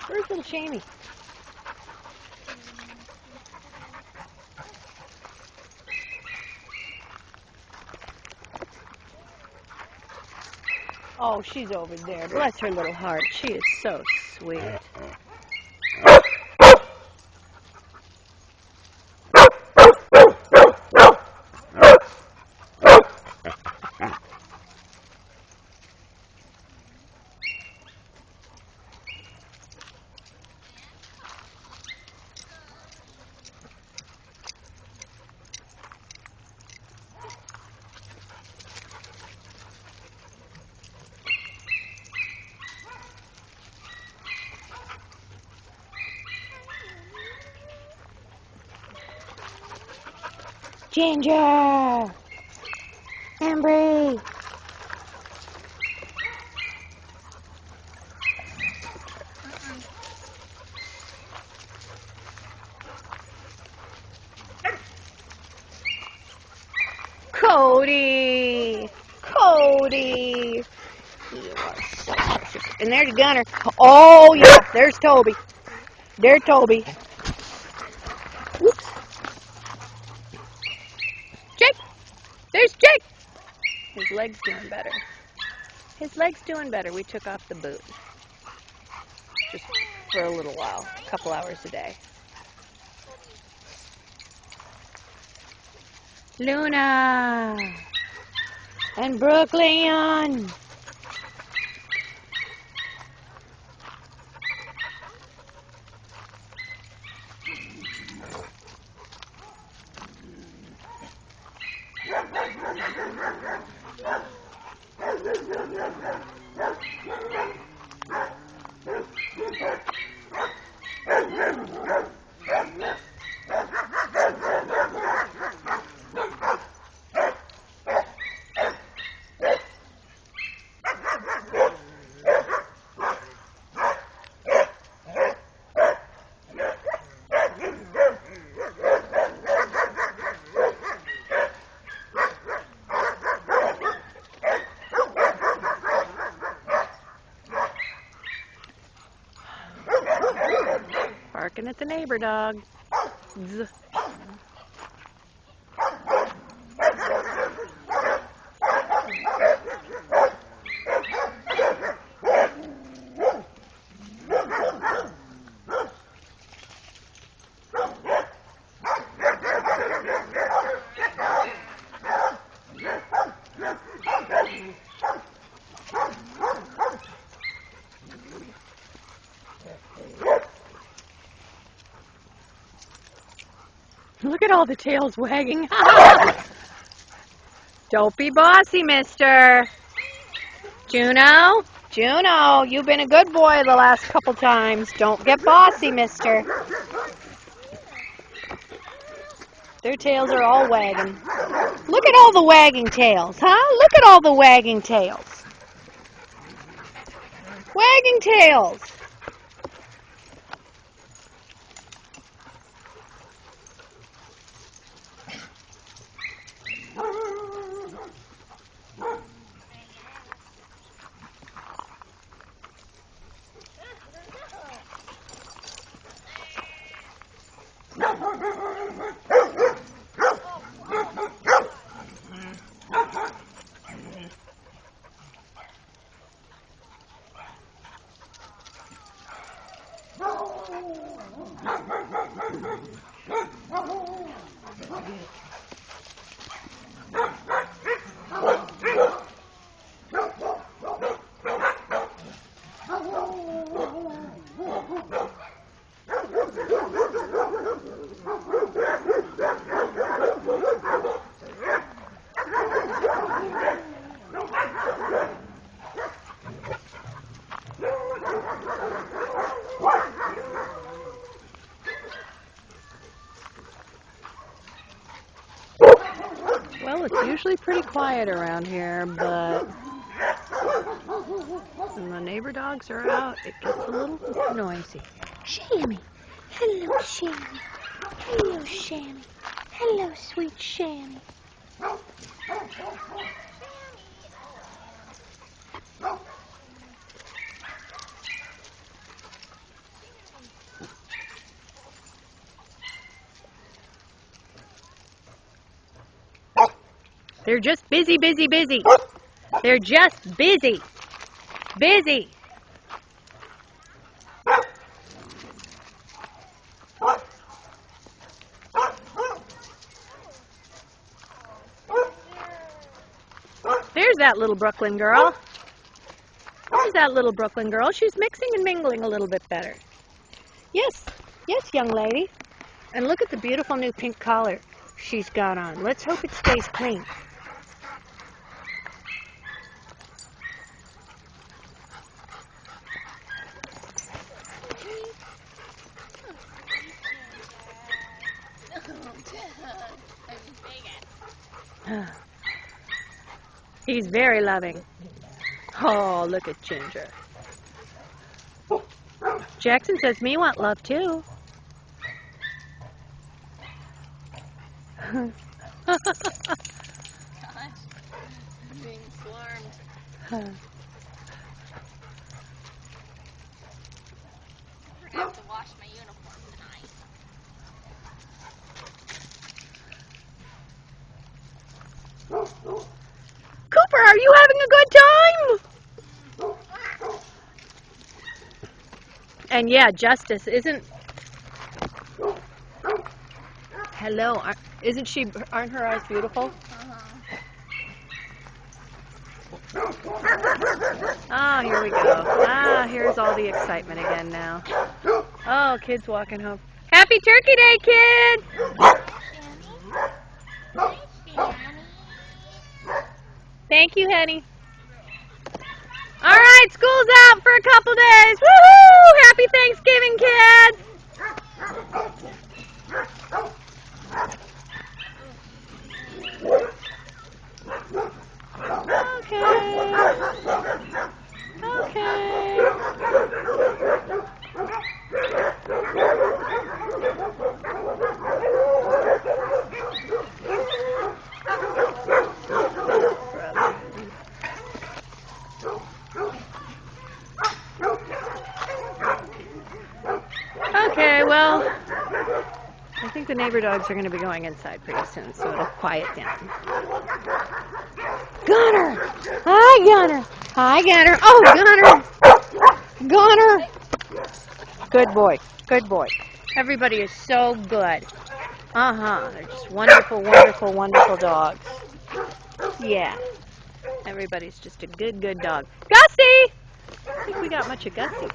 Where's little Shamey? Oh, she's over there. Bless her little heart. She is so sweet. Ginger! Embry! Cody! Cody! You are so precious. And there's Gunner. Oh, yeah. There's Toby. There's Toby. Whoops. Jake! There's Jake! His leg's doing better. His leg's doing better. We took off the boot. Just for a little while. A couple hours a day. Luna! And Brooklyn! Barking at the neighbor dog. Zzz. Look at all the tails wagging. Don't be bossy, mister. Juno, Juno, you've been a good boy the last couple times. Don't get bossy, mister. Their tails are all wagging. Look at all the wagging tails, huh? Look at all the wagging tails. Wagging tails. Well, it's usually pretty quiet around here, but when the neighbor dogs are out, it gets a little noisy. Shammy. Hello, Shammy. Hello, Shammy. Hello, sweet Shammy. They're just busy, busy, busy. They're just busy. Busy. There's that little Brooklyn girl. There's that little Brooklyn girl. She's mixing and mingling a little bit better. Yes. Yes, young lady. And look at the beautiful new pink collar she's got on. Let's hope it stays clean. He's very loving. Oh, look at Ginger. Jackson says, me want love too. Gosh, I'm being swarmed. I forgot to wash my uniform tonight. Cooper, are you having a good time? And yeah, Justice isn't. Hello, isn't she? Aren't her eyes beautiful? Ah, here we go. Ah, here's all the excitement again now. Oh, kids walking home. Happy Turkey Day, kid! Thank you, honey. All right, school's out for a couple days. Woohoo! Happy Thanksgiving, kids! Okay, well, I think the neighbor dogs are going to be going inside pretty soon, so it'll quiet down. Gunner! Hi, Gunner! Hi, Gunner! Oh, Gunner! Gunner! Good boy. Good boy. Everybody is so good. They're just wonderful, wonderful, wonderful dogs. Yeah. Everybody's just a good, good dog. Gussie! I don't think we got much of Gussie.